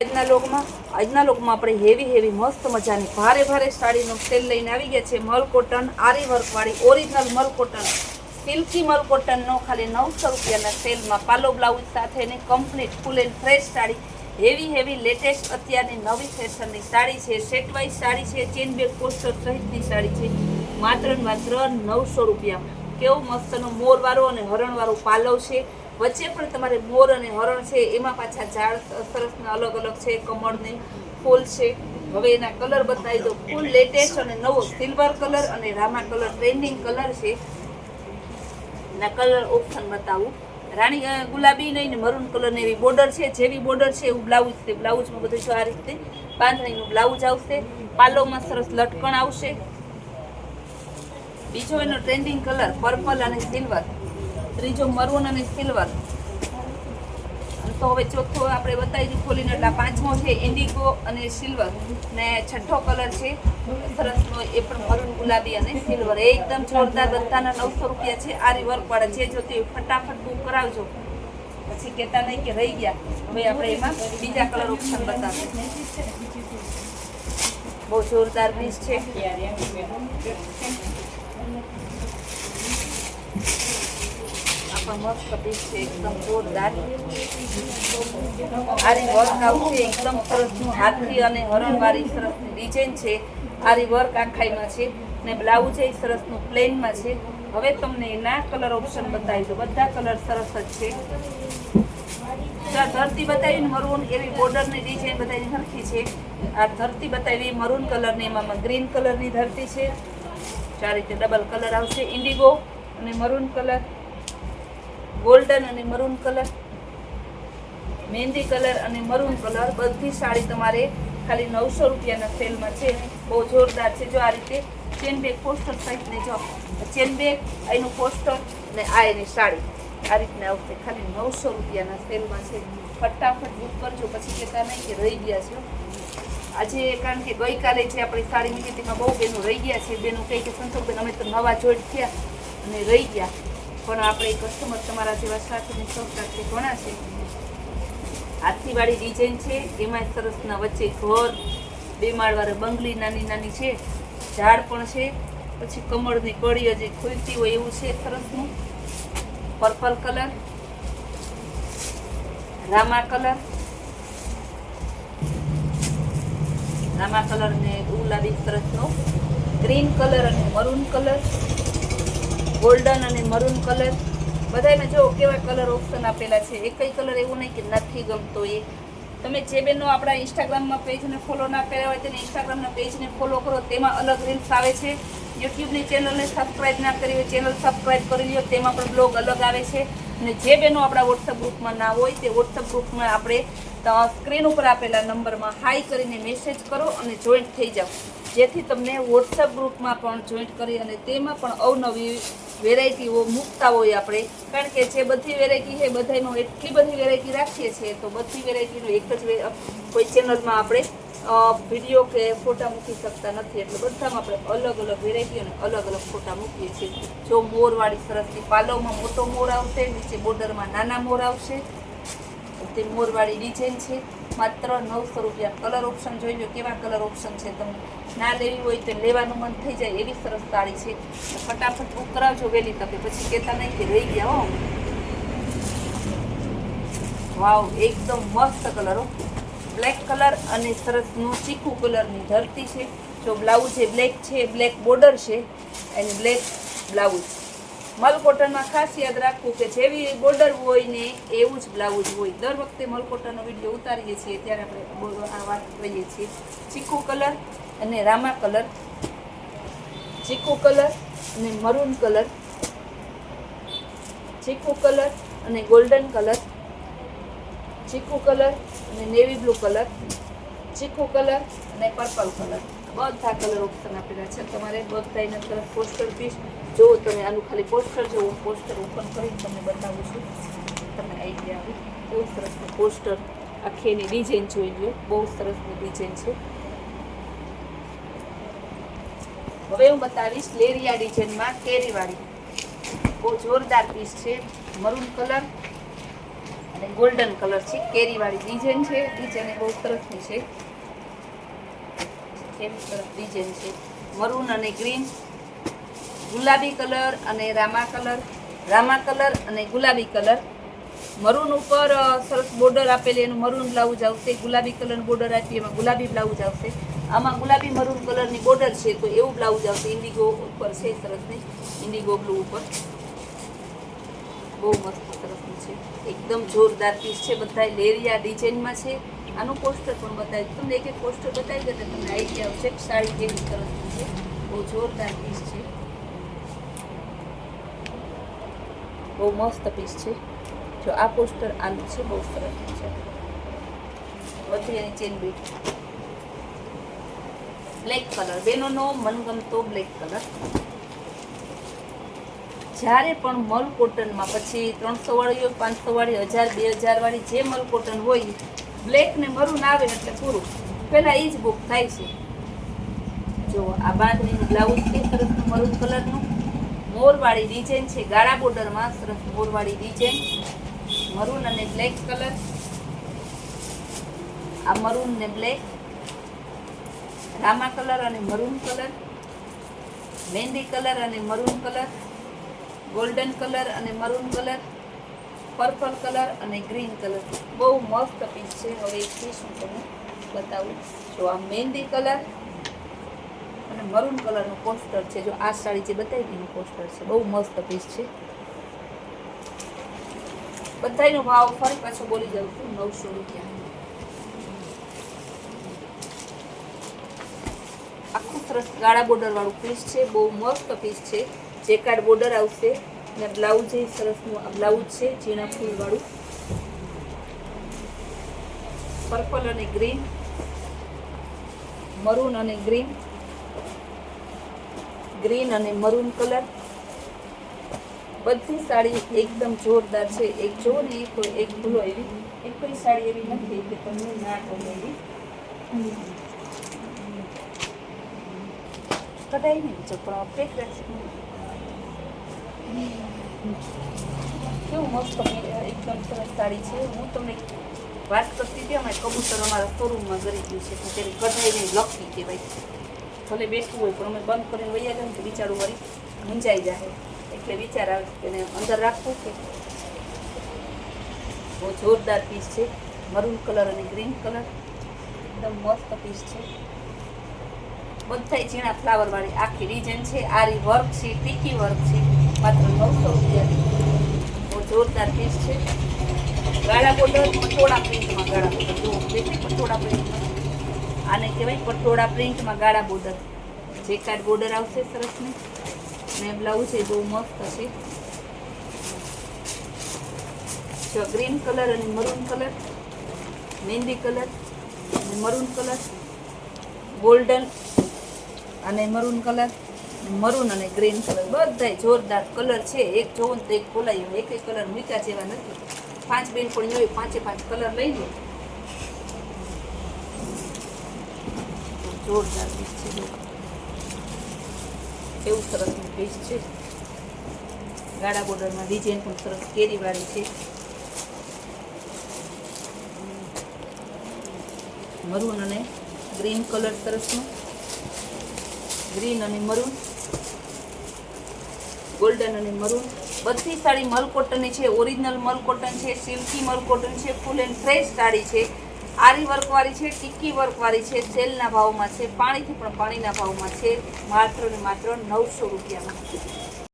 આજના લોકમાં આપણે હેવી મસ્ત મજાની ભારે સાડીનો સેલ લઈને આવી ગયા છે. મલ કોટન આરી વર્કવાળી ઓરિજિનલ મલ કોટન સિલ્કી મલ કોટનનો ખાલી 900 રૂપિયાના સેલમાં પાલો બ્લાઉઝ સાથેની complete full and fresh sari. Heavy latest અત્યારની નવી ફેશનની સાડી છે. સેટ વાઇઝ સાડી છે. ચેન બેગ પોસ્ટર સહિતની સાડી છે. માત્ર 900 રૂપિયા. કેવું મસ્તનો મોરવાળો અને હરણવાળો પાલવ છે. વચ્ચે પણ તમારે મોર અને હરણ છે. એમાં પાછા ઝાડ સરસના અલગ છે. કમળની ફૂલ છે. હવે એના કલર બતાવી દો. ફૂલ લેટેસ્ટ અને નવો સિલ્વર કલર અને રામા કલર ટ્રેન્ડિંગ કલર છે. એના કલર ઓપ્શન બતાવું. રાણી ગુલાબી નહીં ને મરૂન કલરની એવી બોર્ડર છે. જેવી બોર્ડર છે એવું બ્લાઉઝ છે. બ્લાઉઝમાં બધું જો આ રીતે બાંધણીનું બ્લાઉઝ આવશે. પાલોમાં સરસ લટકણ આવશે. બીજો એનો ટ્રેન્ડિંગ કલર પર્પલ અને સિલ્વર. ત્રીજો મરૂન અને સિલ્વર. તો હવે ચોથો આપણે બતાવી દીધું ખોલીને એટલે પાંચમો છે ઇન્ડિગો અને સિલ્વર ને છઠ્ઠો કલર છે સરસનો એ પણ મરૂન ગુલાબી અને સિલ્વર. એકદમ જોરદાર. બધાના 900 રૂપિયા છે. આરી વર્કવાળા જે જોતી ફટાફટ બુક કરાવજો, પછી કહેતા નહીં કે રહી ગયા. હવે આપણે એમાં બીજા કલર ઓપ્શન બતાવીએ. બહુ જોરદાર પીસ છે. મસ્ત પીસ છે. એકદમ જોરદાર આરી વર્ક આવશે. એકદમ સરસનું હાથી અને હરણવાળી સરસની ડિઝાઇન છે. આરી વર્ક આખાઈમાં છે ને બ્લાઉઝ એ સરસનું પ્લેનમાં છે. હવે તમને એના કલર ઓપ્શન બતાવી દો. બધા કલર સરસ જ છે. ધરતી બતાવી મરૂન એવી બોર્ડરની ડિઝાઇન બતાવી સરખી છે. આ ધરતી બતાવી મરૂન કલરની, એમાં ગ્રીન કલરની ધરતી છે. આ રીતે ડબલ કલર આવશે. ઇન્ડિગો અને મરૂન કલર, ગોલ્ડન અને મરૂન કલર, મહેંદી કલર અને મરૂન કલર. બધી સાડી તમારે ખાલી 900 રૂપિયાના સેલમાં છે. બહુ જોરદાર છે. જો આ રીતે ચેન બેગ પોસ્ટર સહિતની જો ચેન બેગ, એનું પોસ્ટર ને આ એની સાડી આ રીતના આવશે. ખાલી 900 રૂપિયાના સેલમાં છે. ફટાફટ બુક કરજો, પછી કહેતા નહીં કે રહી ગયા છે. આજે કારણ કે ગઈકાલે જે આપણી સાડી મૂકી તેમાં બહુ બેનું રહી ગયા છે. બેનું કહી કે સંતોષબેન અમે તો નવા જોઈન્ટ થયા અને રહી ગયા, પણ આપણે કસ્ટમર તમારા જેવા સાથેની સહકારથી ઘણા છે. હાથીવાળી ડિઝાઇન છે. એમાં સરસના વચ્ચે ઘર, બે માળવાળા બંગલી નાની છે. ઝાડ પણ છે. પછી કમળની કળી હજી ખુલતી હોય એવું છે સરસનું. પર્પલ કલર, રામા કલર ને ગુલાબી સરસનો, ગ્રીન કલર અને મરૂન કલર, ગોલ્ડન અને મરૂન કલર. બધામાં જો કેવા કલર ઓપ્શન આપેલા છે. એકય કલર એવું નહીં કે નથી ગમતો. એ તમે જે બેનો આપણા ઇન્સ્ટાગ્રામમાં પેજને ફોલો ના કર્યા હોય તેને ઇન્સ્ટાગ્રામના પેજને ફોલો કરો. તેમાં અલગ રીલ્સ આવે છે. યુટ્યુબની ચેનલને સબસ્ક્રાઈબ ના કરી હોય ચેનલ સબસ્ક્રાઈબ કરી લો. તેમાં પણ બ્લોગ અલગ આવે છે. અને જે બેનો આપણા વોટ્સઅપ ગ્રુપમાં ના હોય તે વોટ્સઅપ ગ્રુપમાં આપણે સ્ક્રીન ઉપર આપેલા નંબરમાં હાઈ કરીને મેસેજ કરો અને જોઈન્ટ થઈ જાઓ, જેથી તમને વોટ્સઅપ ગ્રુપમાં પણ જોઈન્ટ કરી અને તેમાં પણ અવનવી વેરાયટીઓ મૂકતા હોય આપણે. કારણ કે જે બધી વેરાયટી છે બધાનો એટલી બધી વેરાયટી રાખીએ છીએ તો બધી વેરાયટીનો એક જ કોઈ ચેનલમાં આપણે વિડીયો કે ફોટા મૂકી શકતા નથી. એટલે બધામાં આપણે અલગ વેરાયટી અને અલગ ફોટા મૂકીએ છીએ. જો મોરવાળી સરસની પાલવમાં મોટો મોર આવશે, નીચે બોર્ડરમાં નાના મોર આવશે. તે મોરવાળી ડિઝાઇન છે. માત્ર 900 રૂપિયા. કલર ઓપ્શન જોઈ લો કેવા કલર ઓપ્શન છે. તમને ના લેવી હોય તો લેવાનું મન થઈ જાય એવી સરસ સાડી છે. ફટાફટ બુક કરાવજો વહેલી તકે, પછી કહેતા નહીં કે રહી ગયા. હો વાવ, એકદમ મસ્ત કલર હો. બ્લેક કલર અને સરસનું ચીકુ કલરની ધરતી છે. જો બ્લાઉઝ એ બ્લેક છે, બ્લેક બોર્ડર છે અને બ્લેક બ્લાઉઝ. મલ કોટનમાં ખાસ યાદ રાખવું કે જેવી બોર્ડર હોય ને એવું જ બ્લાઉઝ હોય. દર વખતે મલ કોટનનો વિડીયો ઉતારીએ છીએ ત્યારે આપણે આ વાત કહીએ છીએ. ચીકુ કલર અને રામા કલર, ચીકુ કલર અને મરૂન કલર, ચીકુ કલર અને ગોલ્ડન કલર, ચીકુ કલર અને નેવી બ્લુ કલર, ચીકુ કલર અને પર્પલ કલર. બધા કલર ઓપ્શન આપેલા છે તમારે. બધાને સરસ પોસ્ટર પીસ જો તમે આનું ખાલી પોસ્ટર જોવો. પોસ્ટર ઓપન કરીને તમને બતાવું છું, તમને આઈડિયા આવે. બહુ સરસનું પોસ્ટર, આખી એની ડિઝાઇન જોઈ લો. બહુ સરસની ડિઝાઇન છે. હવે હું બતાવીશ લેરિયા ડિઝાઇનમાં કેરીવાળી. બહુ જોરદાર પીસ છે. મરૂન કલર અને ગોલ્ડન કલર છે, કેરીવાળી ડિઝાઇન છે. ડિઝાઇન બહુ સરસની છે, કેવી સરસ ડિઝાઇન છે. મરૂન અને ગ્રીન, ગુલાબી કલર અને રામા કલર અને ગુલાબી કલર. મરૂન ઉપર સરસ બોર્ડર આપેલી, એનું મરૂન બ્લાઉઝ આવશે. ગુલાબી કલરનું બોર્ડર આપી, એમાં ગુલાબી બ્લાઉઝ આવશે. આમાં ગુલાબી મરૂન કલરની બોર્ડર છે, તો એવું બ્લાઉઝ આવશે. ઇન્ડિગો ઉપર છે, સરસની ઇન્ડિગો બ્લુ ઉપર. બહુ મસ્ત સરસની છે, એકદમ જોરદાર પીસ છે. બધા લેરિયા ડિઝાઇનમાં છે. આનું પોસ્ટર પણ બતાવી, તમને એક પોસ્ટર બતાવી દે તો તમને આઈડિયા આવશે કે સાડી કેવી સરસની છે. બહુ જોરદાર પીસ છે, બહુ મસ્ત પીસ છે. જો આ પોસ્ટર આનું છે, બહુ સરસ છે. બધી એની ચેન બીટ બ્લેક કલર, બેનોનો મનગમતો બ્લેક કલર. જ્યારે પણ મલ કોટનમાં પછી 300 વાળી હોય, 500 વાળી, 1000, 2000 વાળી જે મલ કોટન હોય, બ્લેક ને મરૂન આવે એટલે પૂરું, પહેલાં એ જ બુક થાય છે. જો આ બાંધણીનું બ્લાઉઝ છે, સરસ મરૂન કલરનું. મોરવાળી ડિઝાઇન છે, ગાળા બોર્ડરમાં સરસ મોરવાળી ડિઝાઇન. મરૂન અને બ્લેક કલર. આ મરૂન ને બ્લેક, રામા કલર અને મરૂન કલર, મહેંદી કલર અને મરૂન કલર, ગોલ્ડન કલર અને મરૂન કલર, પર્પલ કલર અને ગ્રીન કલર. બહુ મસ્ત પીસ છે. હવે એક પીસ હું તમને બતાવું. જો આ મહેંદી કલર અને મરૂન કલરનું પોસ્ટર છે. જો આ સાડી જે બતાવી એનું પોસ્ટર છે. બહુ મસ્ત પીસ છે. બધાનો ભાવ ફરી પાછો બોલી જાઉં છું, 900 રૂપિયા. આખું સરસ ગાળા બોર્ડર વાળું પીસ છે, બહુ મસ્ત પીસ છે. જેકાર્ડ બોર્ડર આવશે અને બ્લાઉઝ એ સરસનું આ બ્લાઉઝ છે, ઝીણા ફૂલ વાળું. પર્પલ અને ગ્રીન, મરૂન અને ગ્રીન, ગ્રીન અને મરૂન કલર. બધી સાડી એકદમ જોરદાર છે. એક જો ને એક ભૂલો એવી, એક કોઈ સાડી એવી નથી કે તમને ના ગમે એવી. કઢાઈ નહીં બીજો પણ પેક રાખશે. કેવું મસ્ત એકદમ સરસ સાડી છે. હું તમને વાત કરતી હતી, અમારે કબૂતર અમારા શોરૂમમાં ગરી ગયું છે, તો તેની કઢાઈ નહીં લખી કે ભાઈ ભલે બેસવું હોય પણ અમે બંધ કરીને વૈયા જાય ને તો બિચારું વળી મૂંઝાઈ જાય. એટલે વિચાર આવે કે એને અંદર રાખવું કે. બહુ જોરદાર પીસ છે. મરૂન કલર અને ગ્રીન કલર, એકદમ મસ્ત પીસ છે. બધાય ઝીણા ફ્લાવર વાળી આખી ડિઝાઇન છે. આરી વર્ક છે, ટીકી વર્ક છે. માત્ર 900 રૂપિયા. બહુ જોરદાર પીસ છે. ગાળા બોર્ડર, પટોળા પ્રિન્ટમાં ગાળા બોર્ડર. જો દેખાય પટોળા પ્રિન્ટમાં, આને કહેવાય પટોળા પ્રિન્ટમાં ગાળા બોર્ડર. જેકાર્ડ બોર્ડર આવશે સરસની. અને બ્લાઉઝ એ બહુ મસ્ત છે. જો ગ્રીન કલર અને મરૂન કલર, મહેંદી કલર અને મરૂન કલર, ગોલ્ડન અને મરૂન કલર, મરૂન અને ગ્રીન કલર. બધાય જોરદાર કલર છે. એક જોવો ને તો એક બોલાયું. એક કલર મૂક્યા જેવા નથી. 5 બેન પણ હોય, 5 કલર લઈ લો. જોરદાર પીસ છે. એવું સરસનું પીસ છે. ગાળા બોર્ડરમાં ડિઝાઇન પણ સરસ કેરીવાળી છે. મરૂન અને ગ્રીન કલર સરસનું. ગ્રીન અને મરૂન, ગોલ્ડન અને મરૂન. બધી સાડી મલ કોટનની છે. ઓરિજિનલ મલ કોટન છે, સિલ્કી મલ કોટન છે. ફૂલ એન્ડ ફ્રેશ સાડી છે. આરી વર્કવાળી છે, ટીકી વર્કવાળી છે. સેલના ભાવમાં છે, પાણીથી પણ પાણીના ભાવમાં છે. માત્ર ને માત્ર 900 રૂપિયામાં.